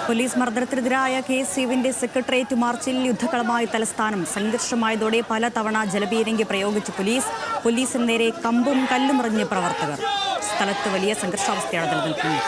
Police മർദ്ദനത്തിനെതിരായ KS-യുവിന്റെ secretariat മാർച്ചിൽ യുദ്ധക്കളമായി തലസ്ഥാനം. സംഘർഷമായതോടെ പലതവണ ജലപീരങ്കി പ്രയോഗിച്ചു പോലീസിന് നേരെ കമ്പും കല്ലുമെറിഞ്ഞ് പ്രവർത്തകർ. സ്ഥലത്ത് വലിയ സംഘർഷാവസ്ഥയാണ് നിലനിൽക്കുന്നത്.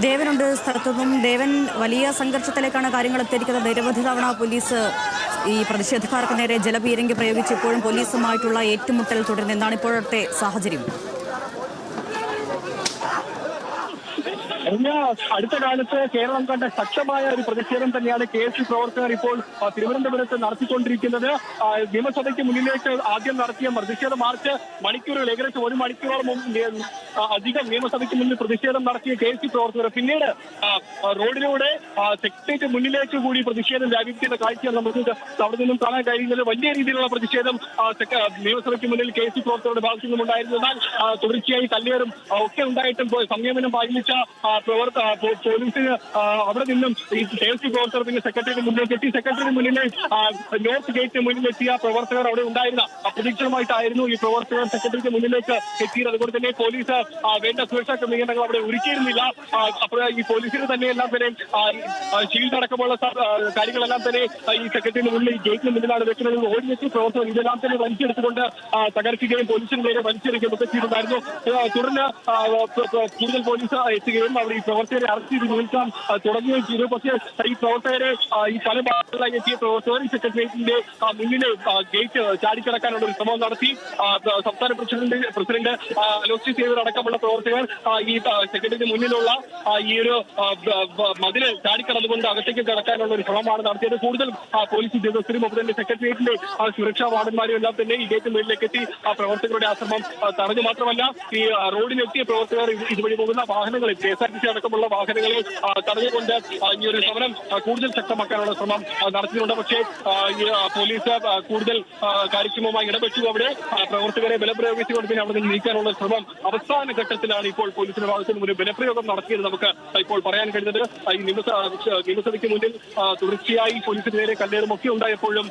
ദേവനുണ്ട് സ്ഥലത്തുനിന്നും. ദേവൻ, വലിയ സംഘർഷത്തിലേക്കാണ് കാര്യങ്ങൾ എത്തിയിരിക്കുന്നത്. നിരവധി തവണ പോലീസ് ഈ പ്രതിഷേധക്കാർക്ക് നേരെ ജലപീരങ്കി പ്രയോഗിച്ച് ഇപ്പോഴും പോലീസുമായിട്ടുള്ള ഏറ്റുമുട്ടൽ തുടരുന്നു. എന്താണ് ഇപ്പോഴത്തെ സാഹചര്യം? അടുത്ത കാലത്ത് കേരളം കണ്ട ശക്തമായ ഒരു പ്രതിഷേധം തന്നെയാണ് KS പ്രവർത്തകർ ഇപ്പോൾ തിരുവനന്തപുരത്ത് നടത്തിക്കൊണ്ടിരിക്കുന്നത്. നിയമസഭയ്ക്ക് മുന്നിലേക്ക് ആദ്യം നടത്തിയ പ്രതിഷേധ മാർച്ച് മണിക്കൂറുകൾ, ഏകദേശം 1 മണിക്കൂറോളം അധികം നിയമസഭയ്ക്ക് മുന്നിൽ പ്രതിഷേധം നടത്തിയ KS പ്രവർത്തകർ പിന്നീട് റോഡിലൂടെ സെക്രട്ടേറിയറ്റ് മുന്നിലേക്ക് കൂടി പ്രതിഷേധം വ്യാപിപ്പിക്കുന്ന കാഴ്ചയാണ് നമുക്ക് അവിടെ നിന്നും കാണാൻ കഴിയുന്നത്. വലിയ രീതിയിലുള്ള പ്രതിഷേധം നിയമസഭയ്ക്ക് മുന്നിൽ KS പ്രവർത്തകരുടെ ഭാഗത്തു നിന്നും ഉണ്ടായിരുന്നു. എന്നാൽ തുടർച്ചയായി കല്ലേറും ഒക്കെ ഉണ്ടായിട്ടും സംയമനം പാലിച്ച പോലീസിന് അവിടെ നിന്നും ഈ KS പ്രവർത്തകർ പിന്നെ സെക്രട്ടറിയുടെ മുന്നിലേക്ക് എത്തി. സെക്രട്ടറിയുടെ മുന്നിലെ നോർത്ത് ഗേറ്റിന് മുന്നിലെത്തിയ പ്രവർത്തകർ അവിടെ ഉണ്ടായിരുന്ന അപ്രതീക്ഷിതമായിട്ടായിരുന്നു ഈ പ്രവർത്തകർ സെക്രട്ടറിക്ക് മുന്നിലേക്ക് എത്തിയത്. അതുകൊണ്ട് തന്നെ പോലീസ് വേണ്ട സുരക്ഷാ ക്രമീകരണങ്ങൾ അവിടെ ഒരുക്കിയിരുന്നില്ല. അപ്പോൾ ഈ പോലീസിന് തന്നെ എല്ലാം തന്നെ ഷീൽഡ് അടക്കമുള്ള കാര്യങ്ങളെല്ലാം തന്നെ ഈ സെക്രട്ടറിയുടെ മുന്നിൽ ഈ ഗേറ്റിന് മുന്നിലാണ് വെക്കുന്നത്. ഓടിയെത്തി പ്രവർത്തകർ ഇതെല്ലാം തന്നെ വലിച്ചെടുത്തുകൊണ്ട് തകർക്കുകയും പോലീസിന് നേരെ വലിച്ചെടുക്കുകയും ഒക്കെ ചെയ്തിട്ടുണ്ടായിരുന്നു. തുടർന്ന് കൂടുതൽ പോലീസ് എത്തുകയും അവിടെ ഈ പ്രവർത്തകരെ അറസ്റ്റ് ചെയ്ത് നിൽക്കാൻ തുടങ്ങുകയും ചെയ്തു. പക്ഷേ ഈ പ്രവർത്തകരെ ഈ പല ഭാഗങ്ങളിലായി എത്തിയ പ്രവർത്തകർ ഈ സെക്രട്ടേറിയറ്റിന്റെ മുന്നിലെ ഗേറ്റ് ചാടിക്കടക്കാനുള്ള ഒരു ശ്രമം നടത്തി. സംസ്ഥാന പ്രസിഡന്റ് അലോക്സി സേവർ അടക്കമുള്ള പ്രവർത്തകർ ഈ സെക്രട്ടേറിയറ്റിന് മുന്നിലുള്ള ഈ ഒരു മതില് ചാടിക്കടന്നുകൊണ്ട് അകത്തേക്ക് കടക്കാനുള്ള ഒരു ശ്രമമാണ് നടത്തിയത്. കൂടുതൽ പോലീസ് ഉദ്യോഗസ്ഥരും ഒപ്പം തന്നെ സെക്രട്ടേറിയറ്റിന്റെ സുരക്ഷാ വാർഡന്മാരും എല്ലാം തന്നെ ഈ ഗേറ്റ് മുന്നിലേക്ക് എത്തി പ്രവർത്തകരുടെ ആ ശ്രമം തടഞ്ഞു. മാത്രമല്ല ഈ റോഡിലെത്തിയ പ്രവർത്തകർ ഇതുവഴി പോകുന്ന വാഹനങ്ങളിൽ KSRTC അടക്കമുള്ള വാഹനങ്ങളെ തടഞ്ഞുകൊണ്ട് ഈ ഒരു സമരം കൂടുതൽ ശക്തമാക്കാനുള്ള ശ്രമം നടത്തിയിട്ടുണ്ട്. പക്ഷേ പോലീസ് കൂടുതൽ കാര്യക്ഷമമായി ഇടപെട്ടു. അവിടെ പ്രവർത്തകരെ ബലപ്രയോഗിച്ചുകൊണ്ട് പിന്നെ അവിടെ നിന്ന് നീക്കാനുള്ള ശ്രമം അവസാന ഘട്ടത്തിലാണ് ഇപ്പോൾ പോലീസിന്റെ ഭാഗത്തു നിന്നും ഒരു ബലപ്രയോഗം നടത്തിയത് നമുക്ക് ഇപ്പോൾ പറയാൻ കഴിയുന്നത്. ഈ നിയമസഭയ്ക്ക് മുന്നിൽ തുടർച്ചയായി പോലീസിന് നേരെ കല്ലേറും ഒക്കെ ഉണ്ടായപ്പോഴും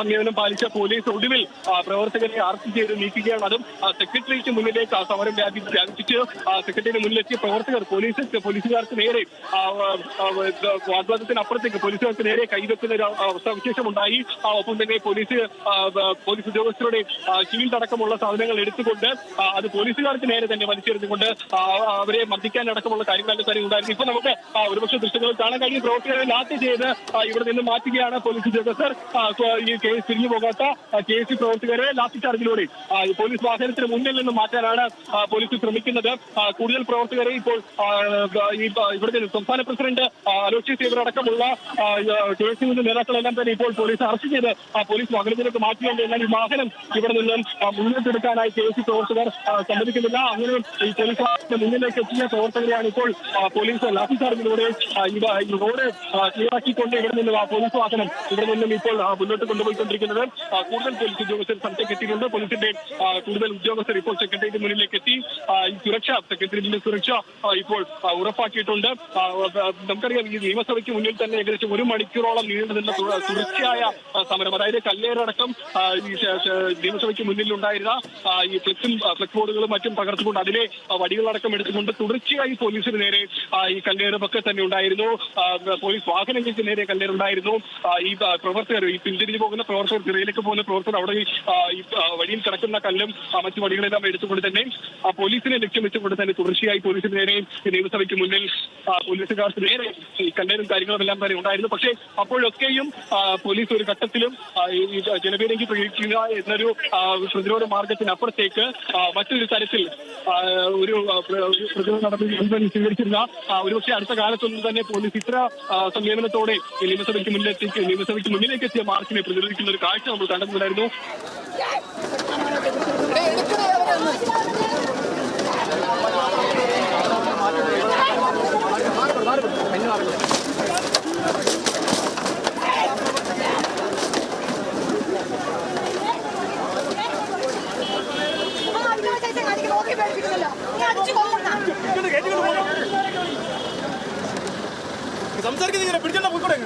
സംയമനം പാലിച്ച പോലീസ് ഒടുവിൽ പ്രവർത്തകരെ അറസ്റ്റ് ചെയ്ത് നീക്കുകയാണ്. അതും സെക്രട്ടറിക്ക് മുന്നിലേക്ക് സമരം വ്യാപിപ്പിച്ച് സെക്രട്ടറിയുടെ മുന്നിലെത്തിയ പ്രവർത്തകർ പോലീസുകാർക്ക് നേരെ വാഗ്വാദത്തിനപ്പുറത്തേക്ക് പോലീസുകാർക്ക് നേരെ കൈവെക്കുന്ന ഒരു അവസ്ഥാവിശേഷമുണ്ടായി. ഒപ്പം തന്നെ പോലീസ് ഉദ്യോഗസ്ഥരുടെ ഷീൽഡ് അടക്കമുള്ള സാധനങ്ങൾ എടുത്തുകൊണ്ട് അത് പോലീസുകാർക്ക് നേരെ തന്നെ വലിച്ചെറിഞ്ഞുകൊണ്ട് അവരെ മർദ്ദിക്കാനടക്കമുള്ള കാര്യങ്ങളൊക്കെ തന്നെ ഉണ്ടായിരുന്നു. ഇപ്പൊ നമുക്ക് ഒരുപക്ഷെ ദൃശ്യങ്ങളിൽ കാണാൻ കഴിയും. പ്രവർത്തകരെ ലാത്തി ചെയ്ത് ഇവിടെ നിന്ന് മാറ്റുകയാണ് പോലീസ് ഉദ്യോഗസ്ഥർ. ഈ കേസ് തിരിഞ്ഞു പോകാത്ത KS പ്രവർത്തകരെ ലാത്തി ചാർജിലൂടെ പോലീസ് വാഹനത്തിന് മുന്നിൽ നിന്ന് മാറ്റാനാണ് പോലീസ് ശ്രമിക്കുന്നത്. കൂടുതൽ പ്രവർത്തകരെ ഇപ്പോൾ ഇവിടുത്തെ സംസ്ഥാന പ്രസിഡന്റ് അലോക്സി സേവർ അടക്കമുള്ള KS നേതാക്കളെല്ലാം തന്നെ ഇപ്പോൾ പോലീസ് അറസ്റ്റ് ചെയ്ത് പോലീസ് വാഹനത്തിലേക്ക് മാറ്റിയുണ്ട്. എന്നാൽ ഈ വാഹനം ഇവിടെ നിന്നും മുന്നോട്ടെടുക്കാനായി KS പ്രവർത്തകർ സമ്മതിക്കുന്നില്ല. അങ്ങനെ ഈ പോലീസ് വാഹനത്തിന് മുന്നിലേക്ക് എത്തിയ പ്രവർത്തകരെയാണ് ഇപ്പോൾ പോലീസ് ലാത്തി ചാർജിലൂടെ റോഡ് ക്ലിയറാക്കിക്കൊണ്ട് ഇവിടെ നിന്ന് പോലീസ് വാഹനം ഇവിടെ നിന്നും ഇപ്പോൾ മുന്നോട്ട് കൊണ്ടുപോയിക്കൊണ്ടിരിക്കുന്നത്. കൂടുതൽ പോലീസ് ഉദ്യോഗസ്ഥർ സ്ഥലത്തേക്ക് എത്തിയിട്ടുണ്ട്. പോലീസിന്റെ കൂടുതൽ ഉദ്യോഗസ്ഥർ ഇപ്പോൾ സെക്രട്ടേറിയറ്റ് മുന്നിലേക്ക് എത്തി. ഈ സെക്രട്ടേറിയറ്റിന്റെ സുരക്ഷ ഇപ്പോൾ ഉറപ്പാക്കിയിട്ടുണ്ട്. നമുക്കറിയാം ഈ നിയമസഭയ്ക്ക് മുന്നിൽ തന്നെ ഏകദേശം 1 മണിക്കൂറോളം നീണ്ടു നിന്ന തുടർച്ചയായ സമരം, അതായത് കല്ലേറടക്കം നിയമസഭയ്ക്ക് മുന്നിലുണ്ടായിരുന്ന ഈ ഫ്ലെക്സ് ബോർഡുകളും മറ്റും തകർത്തുകൊണ്ട് അതിലെ വടികളടക്കം എടുത്തുകൊണ്ട് തുടർച്ചയായി പോലീസിന് നേരെ ഈ കല്ലേറുമൊക്കെ തന്നെ ഉണ്ടായിരുന്നു. പോലീസ് വാഹനങ്ങൾക്ക് നേരെ കല്ലേറുണ്ടായിരുന്നു. ഈ പ്രവർത്തകർ, ഈ പിന്തിരിഞ്ഞു പോകുന്ന പ്രവർത്തകർ, തിരയിലേക്ക് പോകുന്ന പ്രവർത്തകർ അവിടെ ഈ വഴിയിൽ കിടക്കുന്ന കല്ലും മറ്റു വടികളെല്ലാം എടുത്തുകൊണ്ട് തന്നെ പോലീസിനെ ലക്ഷ്യം വെച്ചുകൊണ്ട് തന്നെ തുടർച്ചയായി പോലീസിന് നേരെ നിയമസഭയ്ക്ക് മുന്നിൽ പോലീസുകാർക്ക് നേരെ ഈ കല്ലേറും കാര്യങ്ങളും എല്ലാം തന്നെ ഉണ്ടായിരുന്നു. പക്ഷേ അപ്പോഴൊക്കെയും പോലീസ് ഒരു ഘട്ടത്തിലും ഈ ജലപീരങ്കി പ്രയോഗിക്കുക എന്നൊരു പ്രതിരോധ മാർഗത്തിനപ്പുറത്തേക്ക് മറ്റൊരു തരത്തിൽ ഒരു പ്രതിരോധ നടപടി സ്വീകരിച്ചിരുന്ന ഒരുപക്ഷെ അടുത്ത കാലത്തൊന്നും തന്നെ പോലീസ് ഇത്ര സംയമനത്തോടെ നിയമസഭയ്ക്ക് മുന്നിലേക്ക് എത്തിയ മാർച്ചിനെ പ്രതിരോധിക്കുന്ന ഒരു കാഴ്ച നമ്മൾ കണ്ടെത്തുന്നുണ്ടായിരുന്നു. സംസാരിക്കുന്ന പിടിച്ചോണ്ടാ പോയിക്കോട്ടെ.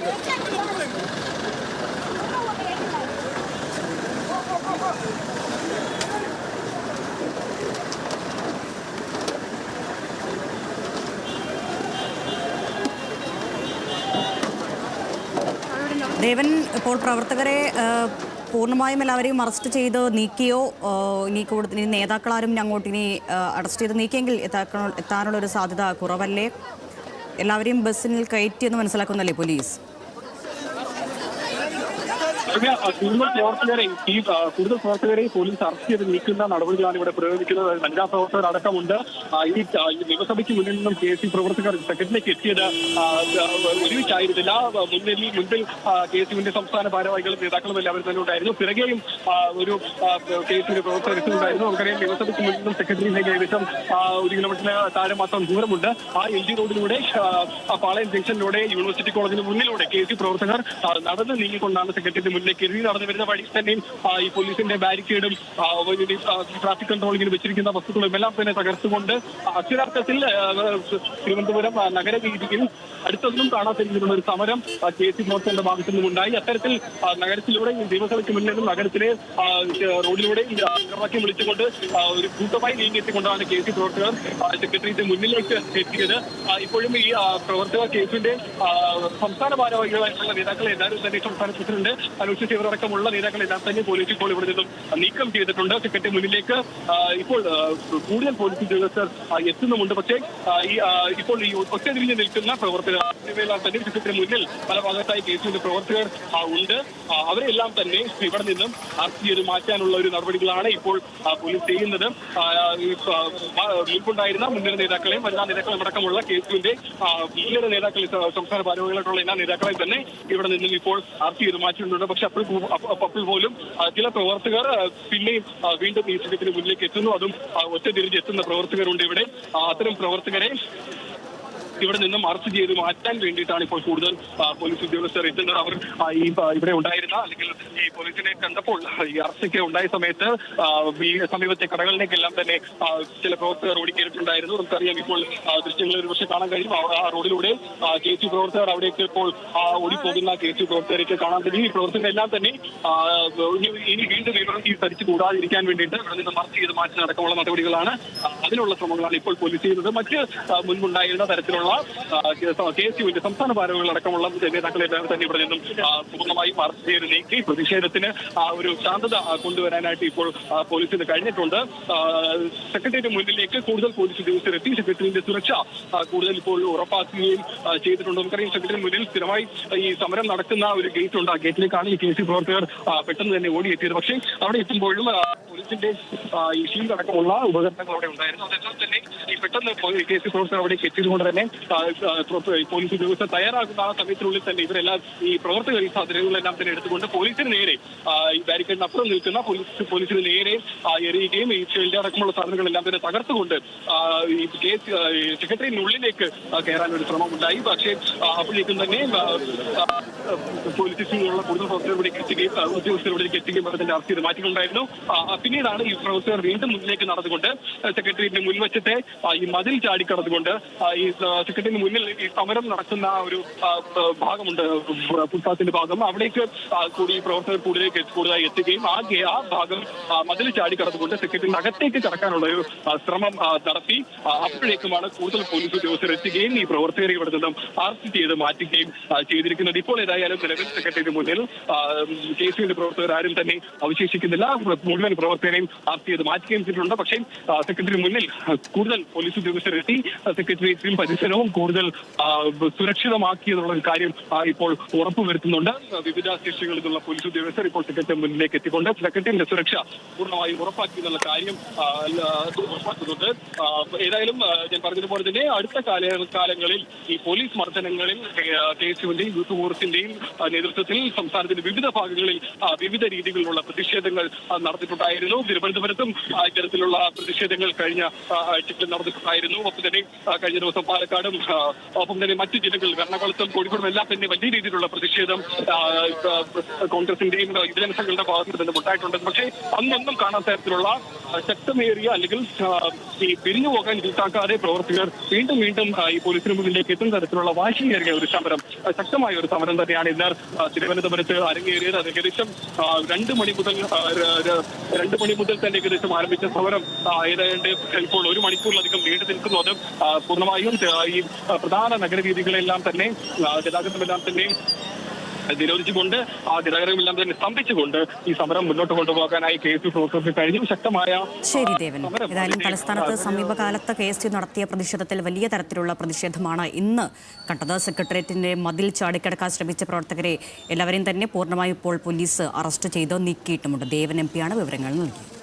ദേവൻ, ഇപ്പോൾ പ്രവർത്തകരെ പൂർണ്ണമായും എല്ലാവരെയും അറസ്റ്റ് ചെയ്ത് നീക്കിയോ? ഇനി കൂടുതൽ നേതാക്കളാരും അങ്ങോട്ട് ഇനി അറസ്റ്റ് ചെയ്ത് നീക്കിയെങ്കിൽ എത്താനുള്ള ഒരു സാധ്യത കുറവല്ലേ? എല്ലാവരെയും ബസ്സിൽ കയറ്റിയെന്ന് മനസ്സിലാക്കുന്നല്ലേ പോലീസ്? കൂടുതൽ പ്രവർത്തകരെ പോലീസ് അറസ്റ്റ് ചെയ്ത് നീക്കുന്ന നടപടികളാണ് ഇവിടെ പ്രയോഗിക്കുന്നത്. വനിതാ പ്രവർത്തകർ അടക്കമുണ്ട്. ഈ നിയമസഭയ്ക്ക് മുന്നിൽ നിന്നും KSC പ്രവർത്തകർ സെക്രട്ടറിയിലേക്ക് എത്തിയത് ഒരുമിച്ചായിരുന്നില്ല. മുൻപിൽ KSUവിന്റെ സംസ്ഥാന ഭാരവാഹികളും നേതാക്കളും എല്ലാവരും തന്നെ ഉണ്ടായിരുന്നു. പിറകെയും ഒരു KSUവിന്റെ പ്രവർത്തകർ എത്തുന്നുണ്ടായിരുന്നു. നമുക്കറിയാം, നിയമസഭയ്ക്ക് മുന്നിൽ നിന്നും സെക്രട്ടറിയിലേക്ക് ഏകദേശം 1 കിലോമീറ്ററിന് താഴെ മാത്രം ദൂരമുണ്ട്. ആ LG റോഡിലൂടെ പാളയം ജംഗ്ഷനിലൂടെ യൂണിവേഴ്സിറ്റി കോളേജിന് മുന്നിലൂടെ KSU പ്രവർത്തകർ നടന്ന് നീങ്ങിക്കൊണ്ടാണ് സെക്രട്ടറിയുടെ മുന്നിലേക്ക് നടന്നു വരുന്ന വഴി തന്നെയും ഈ പോലീസിന്റെ ബാരിക്കേഡും ട്രാഫിക് കൺട്രോളിങ്ങിന് വെച്ചിരിക്കുന്ന വസ്തുക്കളും എല്ലാം തന്നെ തകർത്തുകൊണ്ട് അക്ഷരാർത്ഥത്തിൽ തിരുവനന്തപുരം നഗരവീതിയിൽ അടുത്തൊന്നും കാണാത്ത രീതിയിലുള്ള ഒരു സമരം KSU പ്രവർത്തകരുടെ ഭാഗത്തു നിന്നും ഉണ്ടായി. അത്തരത്തിൽ നഗരത്തിലൂടെ നിയമസഭയ്ക്ക് മുന്നിലും നഗരത്തിലെ റോഡിലൂടെ മുദ്രാവാക്യം വിളിച്ചുകൊണ്ട് ഒരു കൂട്ടമായി നീങ്ങിയെത്തിക്കൊണ്ടാണ് KSU പ്രവർത്തകർ സെക്രട്ടറിയുടെ മുന്നിലേക്ക് എത്തിയത്. ഇപ്പോഴും ഈ പ്രവർത്തകർ KSUവിന്റെ സംസ്ഥാന ഭാരവാഹികളായിട്ടുള്ള നേതാക്കളെ എല്ലാവരും തന്നെ സംസ്ഥാന പ്രസിഡന്റ് അനുഷ്ഠിച്ച ഇവരടക്കമുള്ള നേതാക്കളെല്ലാം തന്നെ പോലീസ് ഇപ്പോൾ ഇവിടെ നിന്നും നീക്കം ചെയ്തിട്ടുണ്ട്. സെക്രട്ടറി മുന്നിലേക്ക് ഇപ്പോൾ കൂടുതൽ പോലീസ് ഉദ്യോഗസ്ഥർ എത്തുന്നുമുണ്ട്. പക്ഷേ ഇപ്പോൾ ഈ ഒറ്റതിരിഞ്ഞ് നിൽക്കുന്ന പ്രവർത്തകർ തന്നെ സെക്രട്ടറി മുന്നിൽ പല ഭാഗത്തായി KSUവിന്റെ പ്രവർത്തകർ ഉണ്ട്. അവരെല്ലാം തന്നെ ഇവിടെ നിന്നും അറസ്റ്റ് ചെയ്ത് മാറ്റാനുള്ള ഒരു നടപടികളാണ് ഇപ്പോൾ പോലീസ് ചെയ്യുന്നത്. മുൻപുണ്ടായിരുന്ന മുൻനിര നേതാക്കളെയും വനിതാ നേതാക്കളെയും അടക്കമുള്ള KSUവിന്റെ മുൻനിര നേതാക്കളെ സംസ്ഥാന ഭാരവാഹികളായിട്ടുള്ള എല്ലാ നേതാക്കളെയും തന്നെ ഇവിടെ നിന്നും ഇപ്പോൾ അറസ്റ്റ് ചെയ്ത് മാറ്റിയിട്ടുണ്ട്. പക്ഷെ അപ്പോൾ പോലും ചില പ്രവർത്തകർ പിന്നെയും വീണ്ടും ഈ സംഘത്തിന് മുന്നിലേക്ക് എത്തുന്നു. അതും ഒറ്റതിരിഞ്ഞ് എത്തുന്ന പ്രവർത്തകരുണ്ട് ഇവിടെ. അത്തരം പ്രവർത്തകരെ ഇവിടെ നിന്നും അറസ്റ്റ് ചെയ്ത് മാറ്റാൻ വേണ്ടിയിട്ടാണ് ഇപ്പോൾ കൂടുതൽ പോലീസ് ഉദ്യോഗസ്ഥർ എത്തുന്നത്. അവർ ഈ ഇവിടെ ഉണ്ടായിരുന്ന അല്ലെങ്കിൽ ഈ പോലീസിനെ കണ്ടപ്പോൾ ഈ അറസ്റ്റൊക്കെ ഉണ്ടായ സമയത്ത് ഈ സമീപത്തെ കടകളിലേക്കെല്ലാം തന്നെ ചില പ്രവർത്തകർ ഓടിക്കേറിയിട്ടുണ്ടായിരുന്നു. നമുക്കറിയാം, ഇപ്പോൾ ദൃശ്യങ്ങൾ ഒരു പക്ഷേ കാണാൻ കഴിയും. ആ റോഡിലൂടെ KSU പ്രവർത്തകർ അവിടേക്ക് ഇപ്പോൾ ഓടിപ്പോകുന്ന KSU പ്രവർത്തകരേക്ക് കാണാൻ കഴിയും. ഈ പ്രവർത്തകരെല്ലാം തന്നെ ഇനി വീണ്ടും ഈ തരിച്ചു കൂടാതിരിക്കാൻ വേണ്ടിയിട്ട് ഇവിടെ നിന്ന് അറസ്റ്റ് ചെയ്ത് മാറ്റി നടക്കമുള്ള നടപടികളാണ്, അതിനുള്ള ശ്രമങ്ങളാണ് ഇപ്പോൾ പോലീസ് ചെയ്യുന്നത്. മറ്റ് മുൻപുണ്ടായിരുന്ന തരത്തിലുള്ള KSUവിന്റെ സംസ്ഥാന ഭാരവാഹികളടക്കമുള്ള നേതാക്കളെ തന്നെ ഇവിടെ നിന്നും പൂർണ്ണമായും അറസ്റ്റ് ചെയ്ത് നീക്കി പ്രതിഷേധത്തിന് ഒരു ശാന്തത കൊണ്ടുവരാനായിട്ട് ഇപ്പോൾ പോലീസിന് കഴിഞ്ഞിട്ടുണ്ട്. സെക്രട്ടറിയുടെ മുന്നിലേക്ക് കൂടുതൽ പോലീസ് ഉദ്യോഗസ്ഥർ എത്തി സെക്രട്ടറിയുടെ സുരക്ഷ കൂടുതൽ ഇപ്പോൾ ഉറപ്പാക്കുകയും ചെയ്തിട്ടുണ്ട്. നമുക്കറിയാം, സെക്രട്ടറി മുന്നിൽ സ്ഥിരമായി ഈ സമരം നടക്കുന്ന ഒരു ഗേറ്റ് ഉണ്ട്. ആ ഗേറ്റിലേക്കാണ് ഈ KSU പ്രവർത്തകർ പെട്ടെന്ന് തന്നെ ഓടിയെത്തിയത്. പക്ഷേ അവിടെ എത്തുമ്പോഴും പോലീസിന്റെ ഈ ഷീൽഡ് അടക്കമുള്ള ഉപകരണങ്ങൾ അവിടെ ഉണ്ടായിരുന്നു. അതേപോലെ തന്നെ ഈ പെട്ടെന്ന് KSU പ്രവർത്തകർ അവിടേക്ക് എത്തിയതുകൊണ്ട് തന്നെ പോലീസ് ഉദ്യോഗസ്ഥർ തയ്യാറാകുന്ന ആ സമയത്തിനുള്ളിൽ തന്നെ ഇവരെല്ലാം ഈ പ്രവർത്തകർ ഈ സാധനങ്ങളെല്ലാം തന്നെ എടുത്തുകൊണ്ട് പോലീസിന് നേരെ ഈ ബാരിക്കേഡിന് അപ്പുറം നിൽക്കുന്ന പോലീസിന് നേരെ എറിയുകയും ഈ ഷീൽഡ് അടക്കമുള്ള സാധനങ്ങളെല്ലാം തന്നെ തകർത്തുകൊണ്ട് ഈ സെക്രട്ടറിനുള്ളിലേക്ക് കയറാൻ ഒരു ശ്രമം ഉണ്ടായി. പക്ഷേ അപ്പോഴേക്കും തന്നെ പോലീസ് സ്റ്റേഷനിലുള്ള കൂടുതൽ പ്രവർത്തകരിലേക്ക് എത്തുകയും ഉദ്യോഗസ്ഥരിലേക്ക് എത്തുകയും അതിന്റെ അറസ്റ്റ് ചെയ്ത് മാറ്റിയിട്ടുണ്ടായിരുന്നു. പിന്നീടാണ് ഈ പ്രവർത്തകർ വീണ്ടും മുന്നിലേക്ക് നടന്നുകൊണ്ട് സെക്രട്ടറിയുടെ മുൻവശത്തെ ഈ മതിൽ ചാടിക്കടന്നുകൊണ്ട് ഈ സെക്രട്ടറിന് മുന്നിൽ ഈ സമരം നടക്കുന്ന ഒരു ഭാഗമുണ്ട്, ഫുട്പാത്തിന്റെ ഭാഗം, അവിടേക്ക് കൂടി പ്രവർത്തകർ കൂടുതലായി എത്തുകയും ആ ഭാഗം മതിൽ ചാടിക്കടന്നുകൊണ്ട് സെക്രട്ടറിന്റെ അകത്തേക്ക് കടക്കാനുള്ള ഒരു ശ്രമം നടത്തി. അപ്പോഴേക്കുമാണ് കൂടുതൽ പോലീസ് ഉദ്യോഗസ്ഥർ എത്തുകയും ഈ പ്രവർത്തകരെ ഇവിടെ നിന്നും അറസ്റ്റ് ചെയ്ത് മാറ്റുകയും ചെയ്തിരിക്കുന്നത്. ഇപ്പോൾ ഏതായാലും നിലവിൽ സെക്രട്ടറിയുടെ മുന്നിൽ KSUവിന്റെ പ്രവർത്തകർ ആരും തന്നെ അവശേഷിക്കുന്നില്ല. മുഴുവൻ പ്രവർത്തകരെയും അറസ്റ്റ് ചെയ്ത് മാറ്റുകയും ചെയ്തിട്ടുണ്ട്. പക്ഷേ സെക്രട്ടറി മുന്നിൽ കൂടുതൽ പോലീസ് ഉദ്യോഗസ്ഥർ എത്തി സെക്രട്ടേറിയറ്റും പരിസരവും കൂടുതൽ സുരക്ഷിതമാക്കിയതുള്ള ഒരു കാര്യം ഇപ്പോൾ ഉറപ്പുവരുത്തുന്നുണ്ട്. വിവിധ സ്റ്റേഷനുകളിൽ നിന്നുള്ള പോലീസ് ഉദ്യോഗസ്ഥർ ഇപ്പോൾ സെക്രട്ടറി മുന്നിലേക്ക് എത്തിക്കൊണ്ട് സെക്രട്ടറിയുടെ സുരക്ഷ പൂർണ്ണമായും ഉറപ്പാക്കിയെന്നുള്ള കാര്യം ഉറപ്പാക്കുന്നുണ്ട്. ഏതായാലും ഞാൻ പറഞ്ഞതുപോലെ തന്നെ അടുത്ത കാലങ്ങളിൽ ഈ പോലീസ് മർദ്ദനങ്ങളിൽ KSUവിന്റെയും യൂത്ത് കോൺഗ്രസിന്റെയും നേതൃത്വത്തിൽ സംസ്ഥാനത്തിന്റെ വിവിധ ഭാഗങ്ങളിൽ വിവിധ രീതികളിലുള്ള പ്രതിഷേധങ്ങൾ നടത്തിയിട്ടുണ്ടായിരുന്നു. തിരുവനന്തപുരത്തും ഇത്തരത്തിലുള്ള പ്രതിഷേധങ്ങൾ കഴിഞ്ഞ ആഴ്ചകളിൽ നടന്നിട്ടുണ്ടായിരുന്നു. ഒപ്പം തന്നെ കഴിഞ്ഞ ദിവസം പാലക്കാടും ഒപ്പം തന്നെ മറ്റു ജില്ലകളിൽ എറണാകുളത്തും കോഴിക്കോടും എല്ലാം തന്നെ വലിയ രീതിയിലുള്ള പ്രതിഷേധം കോൺഗ്രസിന്റെയും യുവജനസംഘങ്ങളുടെ ഭാഗത്ത് നിന്നും ഉണ്ടായിട്ടുണ്ട്. പക്ഷേ അന്നൊന്നും കാണാത്ത തരത്തിലുള്ള ശക്തമേറിയ അല്ലെങ്കിൽ ഈ പിരിഞ്ഞു പോകാൻ കൂട്ടാക്കാതെ പ്രവർത്തകർ വീണ്ടും ഈ പോലീസിന് മുന്നിലേക്ക് എത്തുന്ന തരത്തിലുള്ള വാശിയേറിയ ഒരു സമരം, ശക്തമായ ഒരു സമരം തന്നെയാണ് ഇന്ന് തിരുവനന്തപുരത്ത് അരങ്ങേറിയത്. അത് ഏകദേശം 2 മണി മുതൽ തന്നെ ഏകദേശം ആരംഭിച്ച സമരം ഏതാണ്ട് ഇപ്പോൾ 1 മണിക്കൂറിലധികം നീണ്ടു നിൽക്കുന്നു. അത് പൂർണ്ണമായും ഈ പ്രധാന നഗരവീഥികളെല്ലാം തന്നെ ഗതാഗതമെല്ലാം തന്നെ നിരോധിച്ചുകൊണ്ട് ഗതാഗതമെല്ലാം തന്നെ സ്തംഭിച്ചുകൊണ്ട് ഈ സമരം മുന്നോട്ട് കൊണ്ടുപോകാനായി KSU പ്രവർത്തകർക്ക് കഴിഞ്ഞു. ശക്തമായ ശരി ദേവൻ, ഏതായാലും തലസ്ഥാനത്ത് സമീപകാലത്ത് KSU നടത്തിയ പ്രതിഷേധത്തിൽ വലിയ തരത്തിലുള്ള പ്രതിഷേധമാണ് ഇന്ന് കണ്ടത്. സെക്രട്ടേറിയറ്റിന്റെ മതിൽ ചാടിക്കടക്കാൻ ശ്രമിച്ച പ്രവർത്തകരെ എല്ലാവരെയും തന്നെ പൂർണ്ണമായും ഇപ്പോൾ പോലീസ് അറസ്റ്റ് ചെയ്ത് നീക്കിയിട്ടുമുണ്ട്. ദേവൻ MP ആണ് വിവരങ്ങൾ നൽകിയത്.